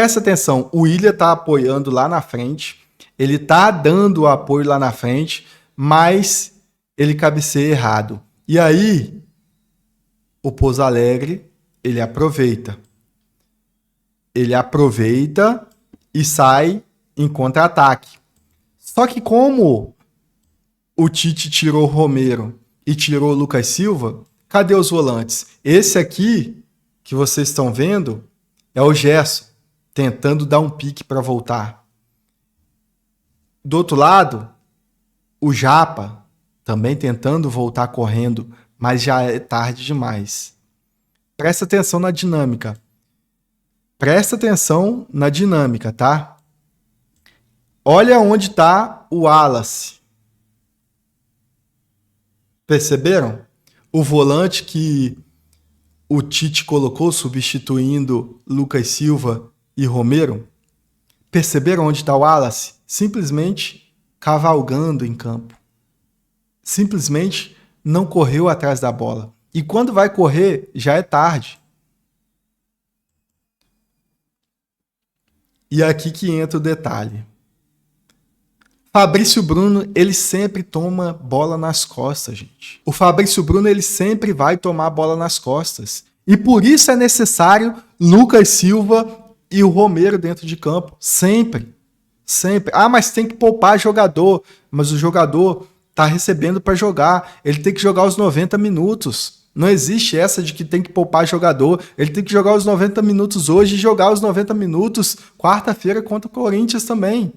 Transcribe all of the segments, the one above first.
Presta atenção, o Willian tá apoiando lá na frente, ele tá dando o apoio lá na frente, mas ele cabeceia errado. E aí, o Pouso Alegre, ele aproveita. Ele aproveita e sai em contra-ataque. Só que como o Tite tirou o Romero e tirou o Lucas Silva, cadê os volantes? Esse aqui, que vocês estão vendo, é o Gerson, tentando dar um pique para voltar. Do outro lado, o Japa, também tentando voltar correndo, mas já é tarde demais. Presta atenção na dinâmica. Presta atenção na dinâmica, tá? Olha onde está o Wallace. Perceberam? O volante que o Tite colocou substituindo Lucas Silva e Romero. Perceberam onde está o Wallace? Simplesmente cavalgando em campo. Simplesmente não correu atrás da bola. E quando vai correr, já é tarde. E aqui que entra o detalhe. Fabrício Bruno, ele sempre toma bola nas costas, gente. O Fabrício Bruno, ele sempre vai tomar bola nas costas. E por isso é necessário Lucas Silva e o Romero dentro de campo. Sempre. Sempre. Ah, mas tem que poupar jogador. Mas o jogador tá recebendo para jogar. Ele tem que jogar os 90 minutos. Não existe essa de que tem que poupar jogador. Ele tem que jogar os 90 minutos hoje e jogar os 90 minutos quarta-feira contra o Corinthians também.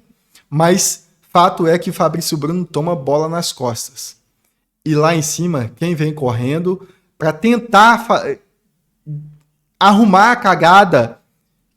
Mas fato é que o Fabrício Bruno toma bola nas costas. E lá em cima, quem vem correndo para tentar arrumar a cagada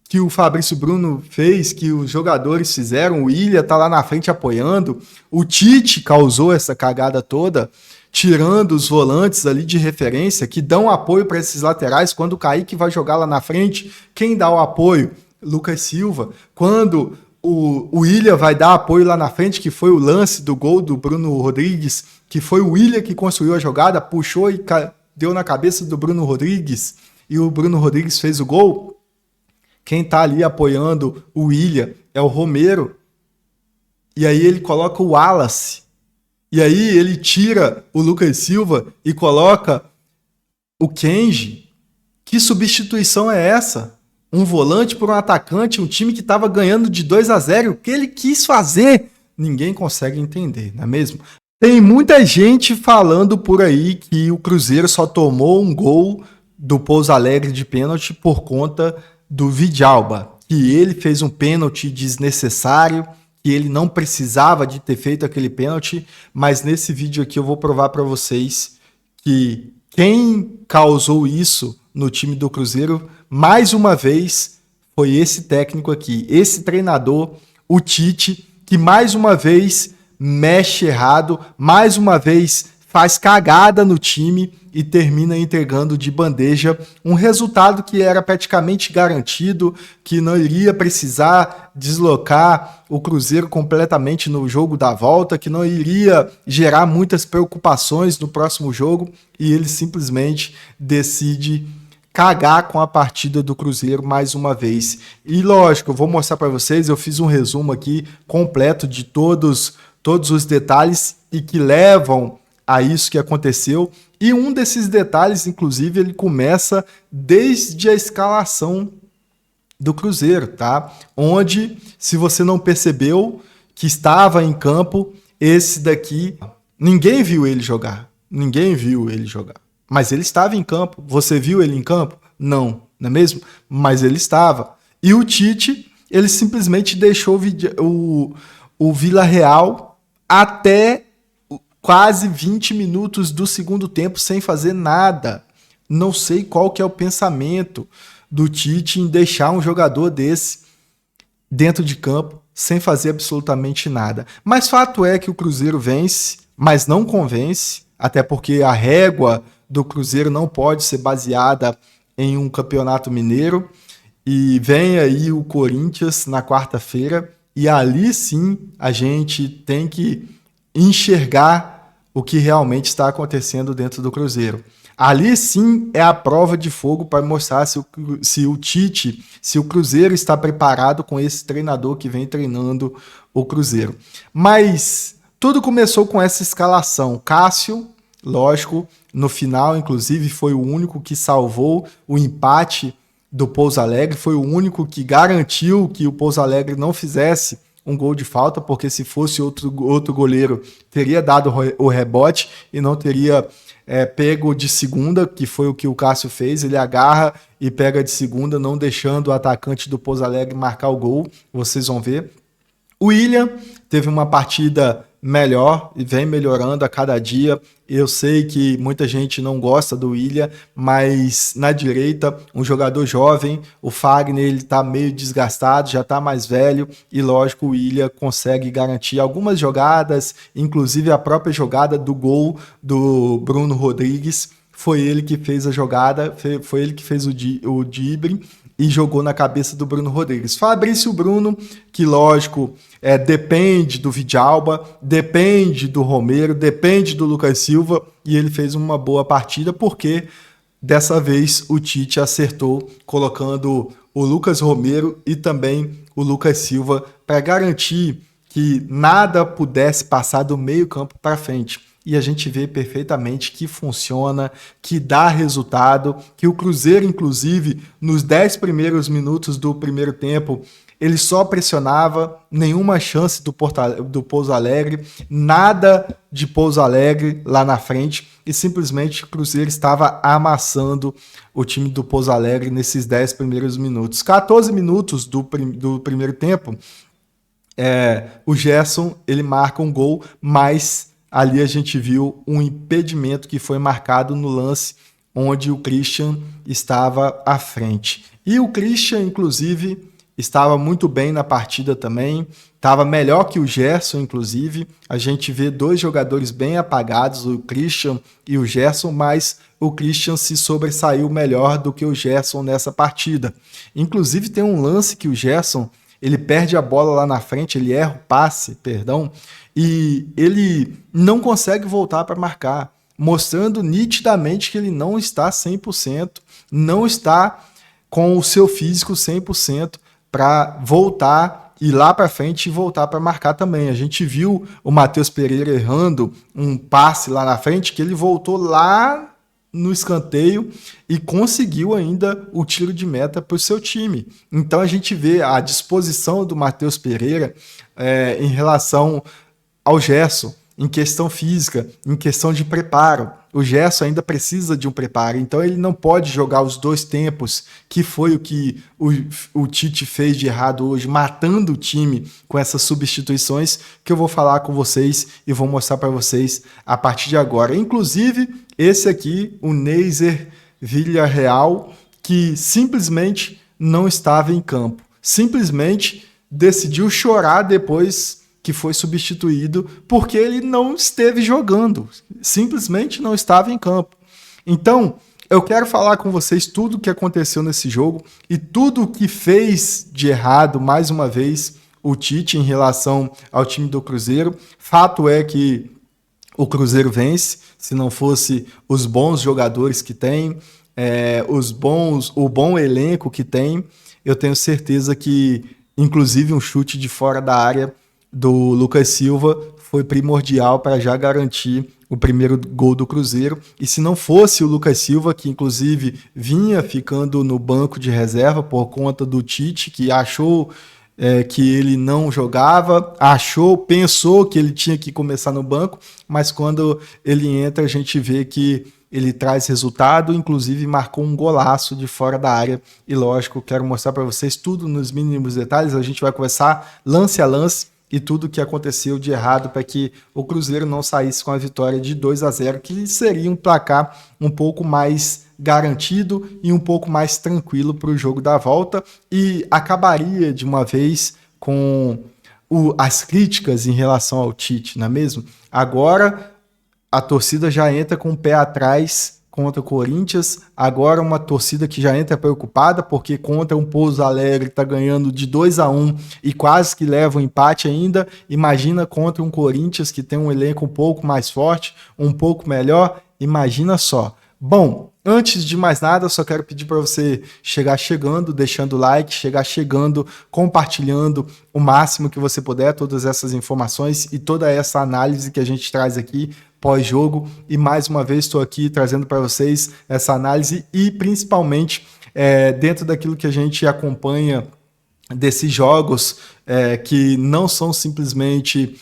que o Fabrício Bruno fez, que os jogadores fizeram, o Willian tá lá na frente apoiando, o Tite causou essa cagada toda, tirando os volantes ali de referência, que dão apoio para esses laterais. Quando o Kaique vai jogar lá na frente, quem dá o apoio? Lucas Silva. Quando o Willian vai dar apoio lá na frente, que foi o lance do gol do Bruno Rodrigues, que foi o Willian que construiu a jogada, puxou e deu na cabeça do Bruno Rodrigues, e o Bruno Rodrigues fez o gol. Quem tá ali apoiando o Willian é o Romero. E aí ele coloca o Wallace. E aí ele tira o Lucas Silva e coloca o Kenji. Que substituição é essa? Um volante por um atacante, um time que estava ganhando de 2-0. O que ele quis fazer? Ninguém consegue entender, não é mesmo? Tem muita gente falando por aí que o Cruzeiro só tomou um gol do Pouso Alegre de pênalti por conta do Vidalba, que ele fez um pênalti desnecessário, que ele não precisava de ter feito aquele pênalti, mas nesse vídeo aqui eu vou provar para vocês que quem causou isso no time do Cruzeiro, mais uma vez, foi esse técnico aqui, esse treinador, o Tite, que mais uma vez mexe errado, mais uma vez faz cagada no time e termina entregando de bandeja um resultado que era praticamente garantido, que não iria precisar deslocar o Cruzeiro completamente no jogo da volta, que não iria gerar muitas preocupações no próximo jogo, e ele simplesmente decide cagar com a partida do Cruzeiro mais uma vez. E lógico, eu vou mostrar para vocês, eu fiz um resumo aqui completo de todos os detalhes e que levam a isso que aconteceu, e um desses detalhes, inclusive, ele começa desde a escalação do Cruzeiro, tá? Onde, se você não percebeu que estava em campo, esse daqui, ninguém viu ele jogar, mas ele estava em campo. Você viu ele em campo? Não, não é mesmo? Mas ele estava. E o Tite, ele simplesmente deixou o Villarreal até quase 20 minutos do segundo tempo sem fazer nada. Não sei qual que é o pensamento do Tite em deixar um jogador desse dentro de campo sem fazer absolutamente nada. Mas fato é que o Cruzeiro vence, mas não convence, até porque a régua do Cruzeiro não pode ser baseada em um campeonato mineiro. E vem aí o Corinthians na quarta-feira, e ali sim a gente tem que enxergar o que realmente está acontecendo dentro do Cruzeiro. Ali sim é a prova de fogo para mostrar se o Tite, se o Cruzeiro está preparado com esse treinador que vem treinando o Cruzeiro. Mas tudo começou com essa escalação. Cássio, lógico, no final, inclusive, foi o único que salvou o empate do Pouso Alegre, foi o único que garantiu que o Pouso Alegre não fizesse um gol de falta, porque se fosse outro goleiro, teria dado o rebote e não teria pego de segunda, que foi o que o Cássio fez. Ele agarra e pega de segunda, não deixando o atacante do Pouso Alegre marcar o gol. Vocês vão ver. O William teve uma partida melhor e vem melhorando a cada dia. Eu sei que muita gente não gosta do William, mas na direita, um jogador jovem, o Fagner, ele tá meio desgastado, já tá mais velho, e lógico, o William consegue garantir algumas jogadas, inclusive a própria jogada do gol do Bruno Rodrigues, foi ele que fez a jogada, foi ele que fez o drible e jogou na cabeça do Bruno Rodrigues. Fabrício Bruno, que lógico, depende do Vidalba, depende do Romero, depende do Lucas Silva, e ele fez uma boa partida porque dessa vez o Tite acertou colocando o Lucas Romero e também o Lucas Silva para garantir que nada pudesse passar do meio campo para frente. E a gente vê perfeitamente que funciona, que dá resultado, que o Cruzeiro, inclusive, nos 10 primeiros minutos do primeiro tempo, ele só pressionava, nenhuma chance do Pouso Alegre, nada de Pouso Alegre lá na frente, e simplesmente o Cruzeiro estava amassando o time do Pouso Alegre nesses 10 primeiros minutos. 14 minutos do primeiro tempo, o Gerson, ele marca um gol, mas ali a gente viu um impedimento que foi marcado no lance onde o Christian estava à frente. E o Christian, inclusive, estava muito bem na partida também, estava melhor que o Gerson, inclusive. A gente vê dois jogadores bem apagados, o Christian e o Gerson, mas o Christian se sobressaiu melhor do que o Gerson nessa partida. Inclusive tem um lance que o Gerson, ele perde a bola lá na frente, ele erra o passe, e ele não consegue voltar para marcar, mostrando nitidamente que ele não está 100%, não está com o seu físico 100% para voltar, ir lá para frente e voltar para marcar também. A gente viu o Matheus Pereira errando um passe lá na frente, que ele voltou lá no escanteio e conseguiu ainda o tiro de meta para o seu time. Então a gente vê a disposição do Matheus Pereira em relação ao Gerson, em questão física, em questão de preparo. O Gerson ainda precisa de um preparo, então ele não pode jogar os dois tempos, que foi o que o Tite fez de errado hoje, matando o time com essas substituições, que eu vou falar com vocês e vou mostrar para vocês a partir de agora. Inclusive, esse aqui, o Neiser Villarreal, que simplesmente não estava em campo. Simplesmente decidiu chorar depois que foi substituído, porque ele não esteve jogando, simplesmente não estava em campo. Então, eu quero falar com vocês tudo o que aconteceu nesse jogo e tudo o que fez de errado, mais uma vez, o Tite em relação ao time do Cruzeiro. Fato é que o Cruzeiro vence, se não fosse os bons jogadores que tem, o bom elenco que tem, eu tenho certeza que, inclusive, um chute de fora da área do Lucas Silva foi primordial para já garantir o primeiro gol do Cruzeiro. E se não fosse o Lucas Silva, que inclusive vinha ficando no banco de reserva por conta do Tite, que achou que ele não jogava, pensou que ele tinha que começar no banco, mas quando ele entra a gente vê que ele traz resultado, inclusive marcou um golaço de fora da área. E lógico, quero mostrar para vocês tudo nos mínimos detalhes, a gente vai conversar lance a lance, e tudo o que aconteceu de errado para que o Cruzeiro não saísse com a vitória de 2-0, que seria um placar um pouco mais garantido e um pouco mais tranquilo para o jogo da volta, e acabaria de uma vez com as críticas em relação ao Tite, não é mesmo? Agora a torcida já entra com o pé atrás contra o Corinthians, agora uma torcida que já entra preocupada, porque contra um Pouso Alegre está ganhando de 2-1 e quase que leva um empate ainda. Imagina contra um Corinthians que tem um elenco um pouco mais forte, um pouco melhor, imagina só. Bom, antes de mais nada, eu só quero pedir para você chegar chegando, deixando o like, chegar chegando, compartilhando o máximo que você puder todas essas informações e toda essa análise que a gente traz aqui pós-jogo. E mais uma vez estou aqui trazendo para vocês essa análise e principalmente dentro daquilo que a gente acompanha desses jogos que não são simplesmente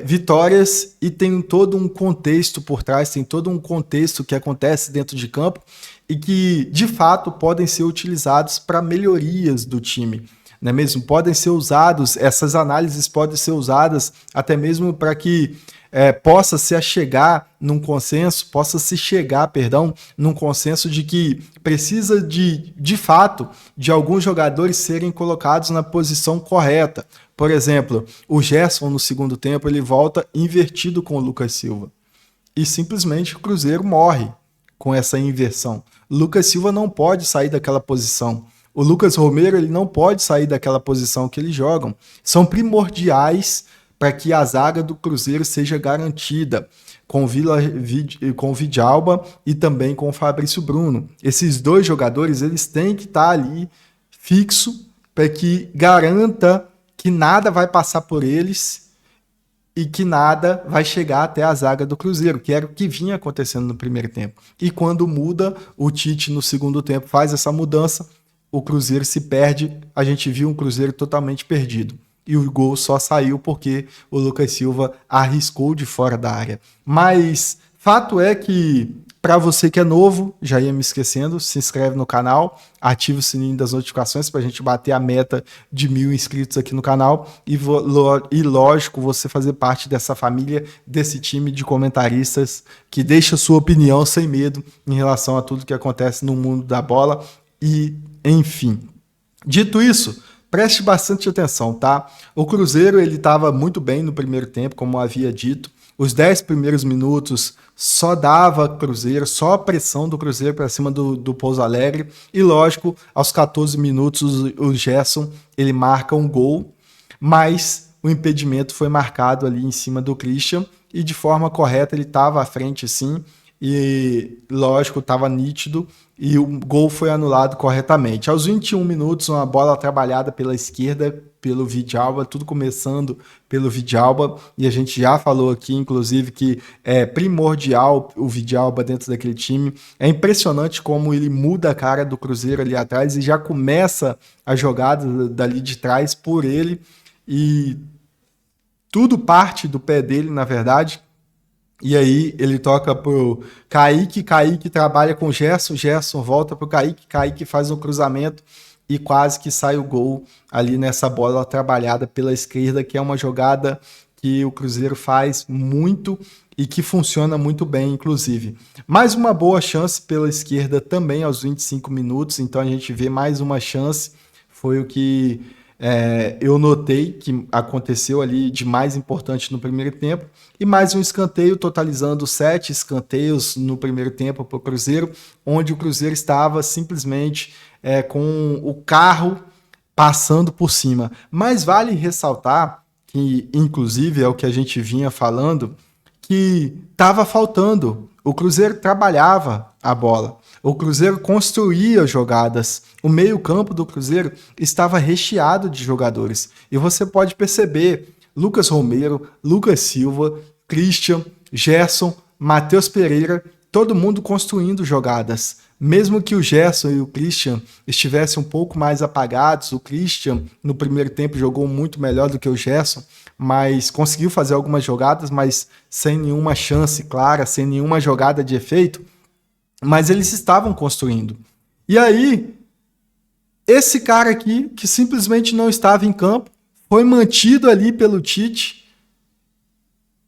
vitórias e tem todo um contexto por trás, tem todo um contexto que acontece dentro de campo e que, de fato, podem ser utilizados para melhorias do time, não é mesmo? Podem ser usados, essas análises podem ser usadas até mesmo para que possa se chegar num consenso, num consenso de que precisa de fato, de alguns jogadores serem colocados na posição correta. Por exemplo, o Gerson no segundo tempo, ele volta invertido com o Lucas Silva. E simplesmente o Cruzeiro morre com essa inversão. O Lucas Silva não pode sair daquela posição. O Lucas Romero, ele não pode sair daquela posição que eles jogam. São primordiais para que a zaga do Cruzeiro seja garantida com o Vidalba e também com o Fabrício Bruno. Esses dois jogadores, eles têm que estar ali fixo para que garanta que nada vai passar por eles e que nada vai chegar até a zaga do Cruzeiro, que era o que vinha acontecendo no primeiro tempo. E quando muda, o Tite no segundo tempo faz essa mudança, o Cruzeiro se perde, a gente viu um Cruzeiro totalmente perdido. E o gol só saiu porque o Lucas Silva arriscou de fora da área. Mas fato é que, para você que é novo, já ia me esquecendo, se inscreve no canal, ativa o sininho das notificações para a gente bater a meta de 1.000 inscritos aqui no canal e lógico, você fazer parte dessa família, desse time de comentaristas que deixa sua opinião sem medo em relação a tudo que acontece no mundo da bola e, enfim. Dito isso, preste bastante atenção, tá? O Cruzeiro, ele estava muito bem no primeiro tempo, como eu havia dito. Os 10 primeiros minutos só dava Cruzeiro, só a pressão do Cruzeiro para cima do Pouso Alegre. E lógico, aos 14 minutos o Gerson, ele marca um gol, mas o impedimento foi marcado ali em cima do Christian e de forma correta ele estava à frente sim. E lógico, estava nítido e o gol foi anulado corretamente. Aos 21 minutos, uma bola trabalhada pela esquerda, pelo Vidalba, tudo começando pelo Vidalba, e a gente já falou aqui, inclusive, que é primordial o Vidalba dentro daquele time. É impressionante como ele muda a cara do Cruzeiro ali atrás e já começa a jogada dali de trás por ele, e tudo parte do pé dele, na verdade. E aí ele toca pro Kaique trabalha com o Gerson volta pro Kaique faz um cruzamento e quase que sai o gol ali nessa bola trabalhada pela esquerda, que é uma jogada que o Cruzeiro faz muito e que funciona muito bem, inclusive. Mais uma boa chance pela esquerda também aos 25 minutos, então a gente vê mais uma chance, foi o que eu notei que aconteceu ali de mais importante no primeiro tempo, e mais um escanteio, totalizando 7 escanteios no primeiro tempo para o Cruzeiro, onde o Cruzeiro estava simplesmente com o carro passando por cima. Mas vale ressaltar que, inclusive, é o que a gente vinha falando, que estava faltando. O Cruzeiro trabalhava a bola. O Cruzeiro construía jogadas. O meio-campo do Cruzeiro estava recheado de jogadores. E você pode perceber Lucas Romero, Lucas Silva, Christian, Gerson, Matheus Pereira, todo mundo construindo jogadas. Mesmo que o Gerson e o Christian estivessem um pouco mais apagados, o Christian no primeiro tempo jogou muito melhor do que o Gerson, mas conseguiu fazer algumas jogadas, mas sem nenhuma chance clara, sem nenhuma jogada de efeito, mas eles estavam construindo. E aí, esse cara aqui, que simplesmente não estava em campo, foi mantido ali pelo Tite,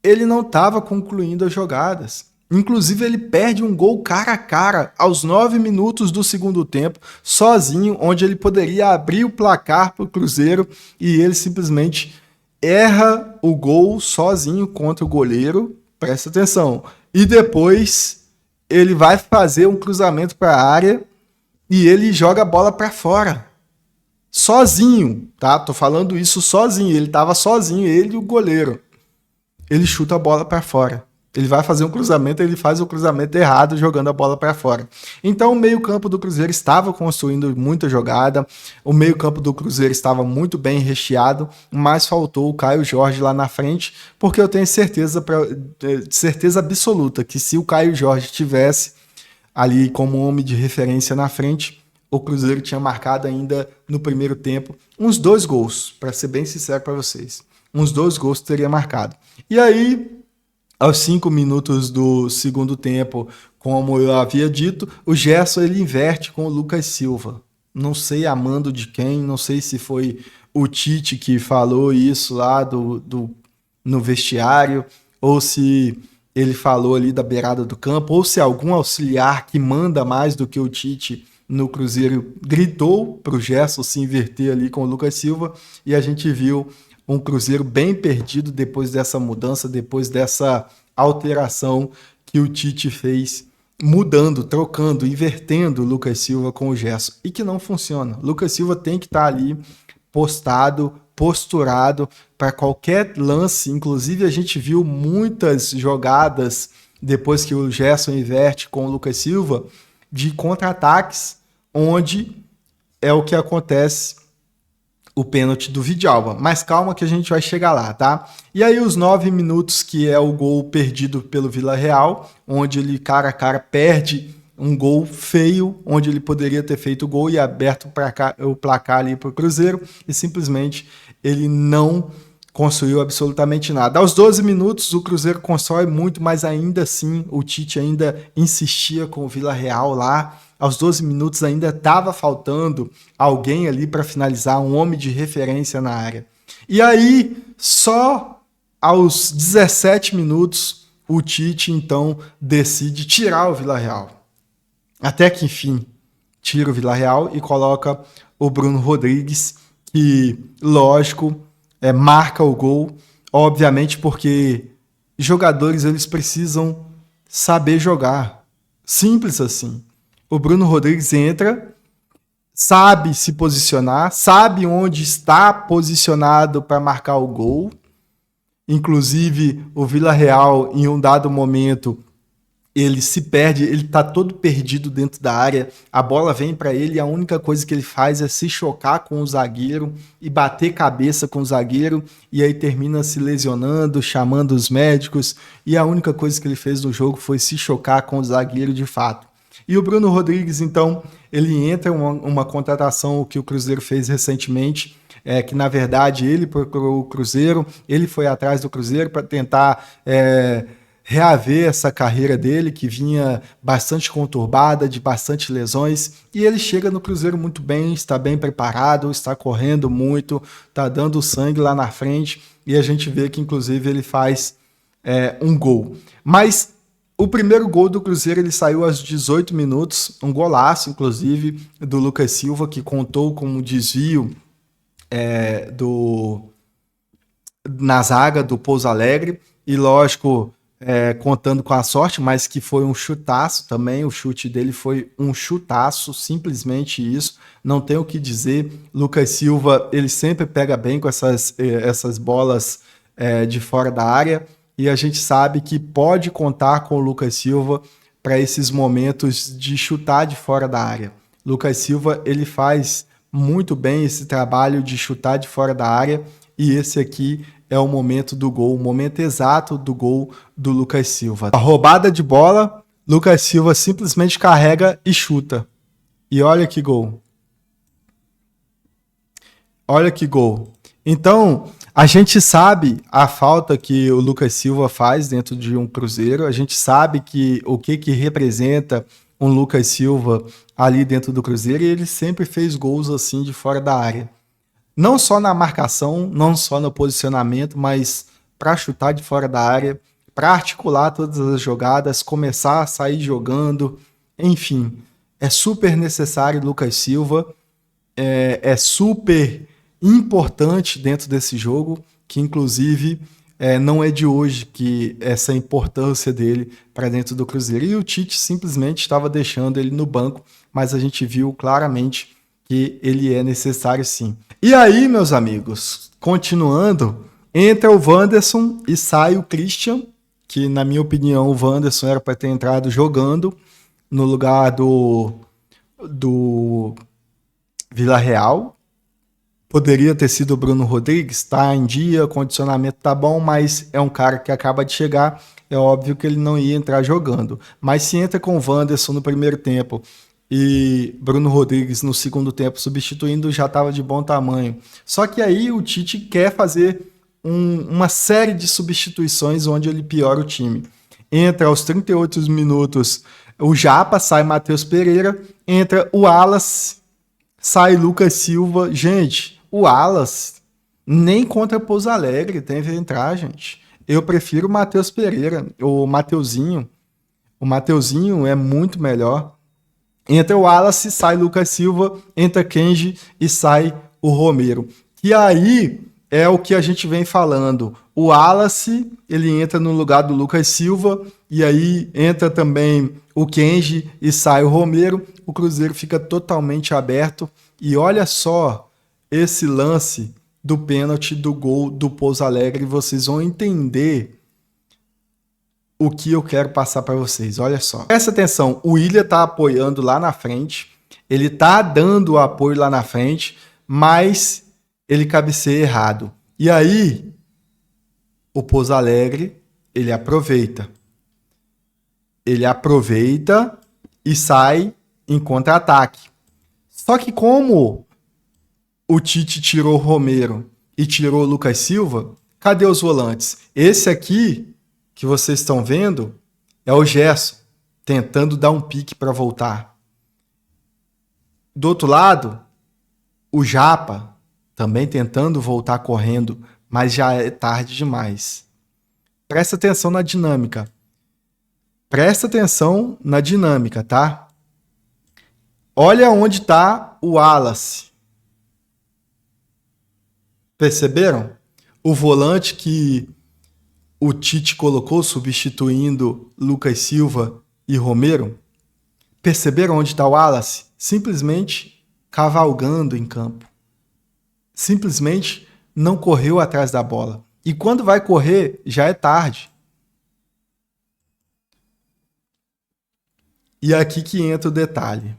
ele não estava concluindo as jogadas. Inclusive, ele perde um gol cara a cara aos 9 minutos do segundo tempo, sozinho, onde ele poderia abrir o placar para o Cruzeiro, e ele simplesmente erra o gol sozinho contra o goleiro, presta atenção, e depois ele vai fazer um cruzamento para a área e ele joga a bola para fora. Sozinho, tá? Tô falando isso sozinho, ele tava sozinho, ele e o goleiro. Ele chuta a bola para fora. Ele vai fazer um cruzamento, ele faz o cruzamento errado, jogando a bola para fora. Então o meio-campo do Cruzeiro estava construindo muita jogada, o meio-campo do Cruzeiro estava muito bem recheado, mas faltou o Caio Jorge lá na frente, porque eu tenho certeza absoluta que se o Caio Jorge tivesse ali como homem de referência na frente, o Cruzeiro tinha marcado ainda no primeiro tempo uns 2 gols, para ser bem sincero para vocês. Uns 2 gols teria marcado. E aí, aos 5 minutos do segundo tempo, como eu havia dito, o Gerson ele inverte com o Lucas Silva. Não sei a mando de quem, não sei se foi o Tite que falou isso lá no vestiário, ou se ele falou ali da beirada do campo, ou se algum auxiliar que manda mais do que o Tite no Cruzeiro gritou para o Gerson se inverter ali com o Lucas Silva, e a gente viu um Cruzeiro bem perdido depois dessa mudança, depois dessa alteração que o Tite fez, mudando, trocando, invertendo o Lucas Silva com o Gerson, e que não funciona. Lucas Silva tem que estar ali postado, posturado para qualquer lance. Inclusive a gente viu muitas jogadas depois que o Gerson inverte com o Lucas Silva de contra-ataques, onde é o que acontece o pênalti do Vidalba. Mas calma que a gente vai chegar lá, tá? E aí os 9 minutos, que é o gol perdido pelo Vila Real, onde ele cara a cara perde um gol feio, onde ele poderia ter feito o gol e aberto o placar ali para o Cruzeiro, e simplesmente ele não construiu absolutamente nada. Aos 12 minutos o Cruzeiro constrói muito, mas ainda assim o Tite ainda insistia com o Vila Real lá. Aos 12 minutos ainda estava faltando alguém ali para finalizar, um homem de referência na área. E aí, só aos 17 minutos, o Tite então decide tirar o Vila Real. Até que enfim, tira o Vila Real e coloca o Bruno Rodrigues, que, lógico, marca o gol, obviamente porque jogadores eles precisam saber jogar. Simples assim. O Bruno Rodrigues entra, sabe se posicionar, sabe onde está posicionado para marcar o gol. Inclusive, o Vila Real, em um dado momento, ele se perde, ele está todo perdido dentro da área, a bola vem para ele e a única coisa que ele faz é se chocar com o zagueiro e bater cabeça com o zagueiro, e aí termina se lesionando, chamando os médicos, e a única coisa que ele fez no jogo foi se chocar com o zagueiro de fato. E o Bruno Rodrigues, então, ele entra uma contratação que o Cruzeiro fez recentemente, que na verdade ele procurou o Cruzeiro, ele foi atrás do Cruzeiro para tentar reaver essa carreira dele, que vinha bastante conturbada, de bastante lesões, e ele chega no Cruzeiro muito bem, está bem preparado, está correndo muito, está dando sangue lá na frente, e a gente vê que inclusive ele faz um gol. Mas o primeiro gol do Cruzeiro ele saiu aos 18 minutos, um golaço, inclusive, do Lucas Silva, que contou com um desvio na zaga do Pouso Alegre, e lógico, contando com a sorte, mas que foi um chutaço também, o chute dele foi um chutaço, simplesmente isso, não tem o que dizer. Lucas Silva, ele sempre pega bem com essas bolas de fora da área, e a gente sabe que pode contar com o Lucas Silva para esses momentos de chutar de fora da área. Lucas Silva, ele faz muito bem esse trabalho de chutar de fora da área, e esse aqui é o momento do gol, o momento exato do gol do Lucas Silva. A roubada de bola, Lucas Silva simplesmente carrega e chuta. E olha que gol. Olha que gol. Então, a gente sabe a falta que o Lucas Silva faz dentro de um Cruzeiro, a gente sabe o que representa um Lucas Silva ali dentro do Cruzeiro, e ele sempre fez gols assim de fora da área. Não só na marcação, não só no posicionamento, mas para chutar de fora da área, para articular todas as jogadas, começar a sair jogando, enfim, é super necessário Lucas Silva, é super importante dentro desse jogo, que inclusive não é de hoje que essa importância dele para dentro do Cruzeiro. E o Tite simplesmente estava deixando ele no banco, mas a gente viu claramente que ele é necessário sim. E aí, meus amigos, continuando, entra o Wanderson e sai o Christian, que, na minha opinião, o Wanderson era para ter entrado jogando no lugar do Villarreal. Poderia ter sido o Bruno Rodrigues, tá em dia, o condicionamento tá bom, mas é um cara que acaba de chegar, é óbvio que ele não ia entrar jogando. Mas se entra com o Wanderson no primeiro tempo e Bruno Rodrigues no segundo tempo substituindo, já estava de bom tamanho. Só que aí o Tite quer fazer uma série de substituições onde ele piora o time. Entra aos 38 minutos o Japa, sai Matheus Pereira, entra o Wallace, sai Lucas Silva. Gente, o Wallace nem contra Pouso Alegre deve entrar, gente. Eu prefiro o Matheus Pereira, o Mateuzinho. O Mateuzinho é muito melhor. Entra o Wallace, sai Lucas Silva, entra Kenji e sai o Romero. E aí é o que a gente vem falando. O Wallace, ele entra no lugar do Lucas Silva, e aí entra também o Kenji e sai o Romero. O Cruzeiro fica totalmente aberto. E olha só esse lance do pênalti do gol do Pouso Alegre. Vocês vão entender o que eu quero passar para vocês. Olha só. Presta atenção, o Willian tá apoiando lá na frente, ele tá dando o apoio lá na frente, mas ele cabeceia errado. E aí, o Pouso Alegre, ele aproveita. Ele aproveita e sai em contra-ataque. Só que como o Tite tirou o Romero e tirou o Lucas Silva, cadê os volantes? Esse aqui que vocês estão vendo é o Gerson tentando dar um pique para voltar. Do outro lado, o Japa também tentando voltar correndo, mas já é tarde demais. Presta atenção na dinâmica. Presta atenção na dinâmica, tá? Olha onde está o Wallace. Perceberam? O volante que o Tite colocou substituindo Lucas Silva e Romero. Perceberam onde está o Wallace? Simplesmente cavalgando em campo. Simplesmente não correu atrás da bola. E quando vai correr, já é tarde. E é aqui que entra o detalhe.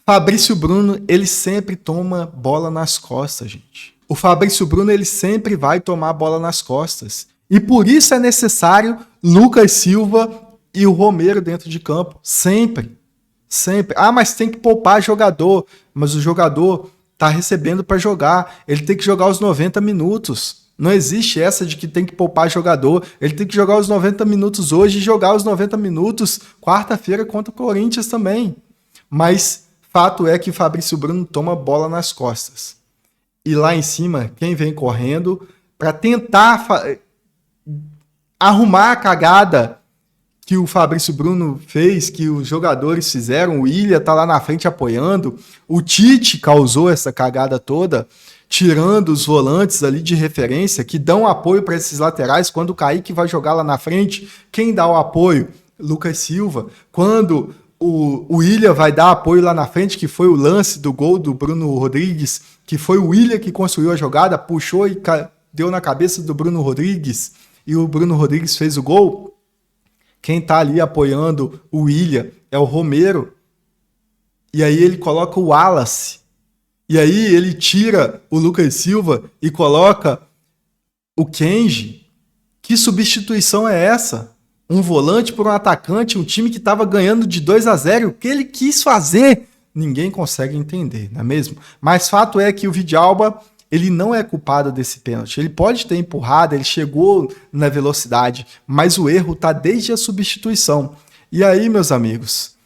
Fabrício Bruno, ele sempre toma bola nas costas, gente. O Fabrício Bruno, ele sempre vai tomar a bola nas costas. E por isso é necessário Lucas Silva e o Romero dentro de campo. Sempre. Sempre. Ah, mas tem que poupar jogador. Mas o jogador tá recebendo para jogar. Ele tem que jogar os 90 minutos. Não existe essa de que tem que poupar jogador. Ele tem que jogar os 90 minutos hoje e jogar os 90 minutos quarta-feira contra o Corinthians também. Mas fato é que o Fabrício Bruno toma bola nas costas. E lá em cima, quem vem correndo para tentar arrumar a cagada que o Fabrício Bruno fez, que os jogadores fizeram, o Willian tá lá na frente apoiando, o Tite causou essa cagada toda, tirando os volantes ali de referência, que dão apoio para esses laterais. Quando o Kaique vai jogar lá na frente, quem dá o apoio? Lucas Silva. Quando o Willian vai dar apoio lá na frente, que foi o lance do gol do Bruno Rodrigues, que foi o Willian que construiu a jogada, puxou e deu na cabeça do Bruno Rodrigues, e o Bruno Rodrigues fez o gol. Quem tá ali apoiando o Willian é o Romero. E aí ele coloca o Wallace. E aí ele tira o Lucas Silva e coloca o Kenji. Que substituição é essa? Um volante por um atacante, um time que estava ganhando de 2-0. O que ele quis fazer? Ninguém consegue entender, não é mesmo? Mas fato é que o Vidalba, ele não é culpado desse pênalti. Ele pode ter empurrado, ele chegou na velocidade, mas o erro está desde a substituição. E aí, meus amigos,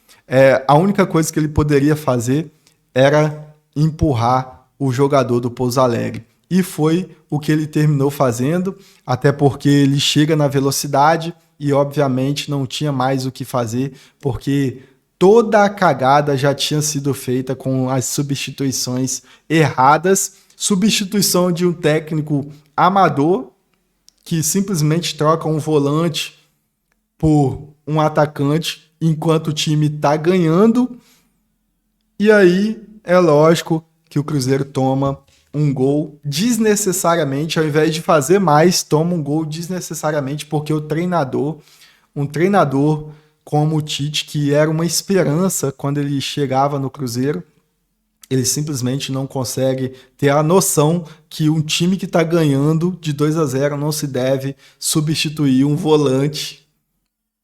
a única coisa que ele poderia fazer era empurrar o jogador do Pouso Alegre. E foi o que ele terminou fazendo, até porque ele chega na velocidade e, obviamente, não tinha mais o que fazer, porque toda a cagada já tinha sido feita com as substituições erradas. Substituição de um técnico amador que simplesmente troca um volante por um atacante enquanto o time está ganhando. E aí é lógico que o Cruzeiro toma um gol desnecessariamente, ao invés de fazer mais, toma um gol desnecessariamente, porque um treinador como o Tite, que era uma esperança quando ele chegava no Cruzeiro, ele simplesmente não consegue ter a noção que um time que está ganhando de 2-0 não se deve substituir um volante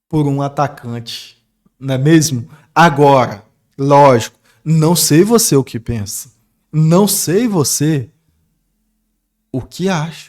por um atacante, não é mesmo? Agora, lógico, não sei você o que pensa, não sei você o que acha.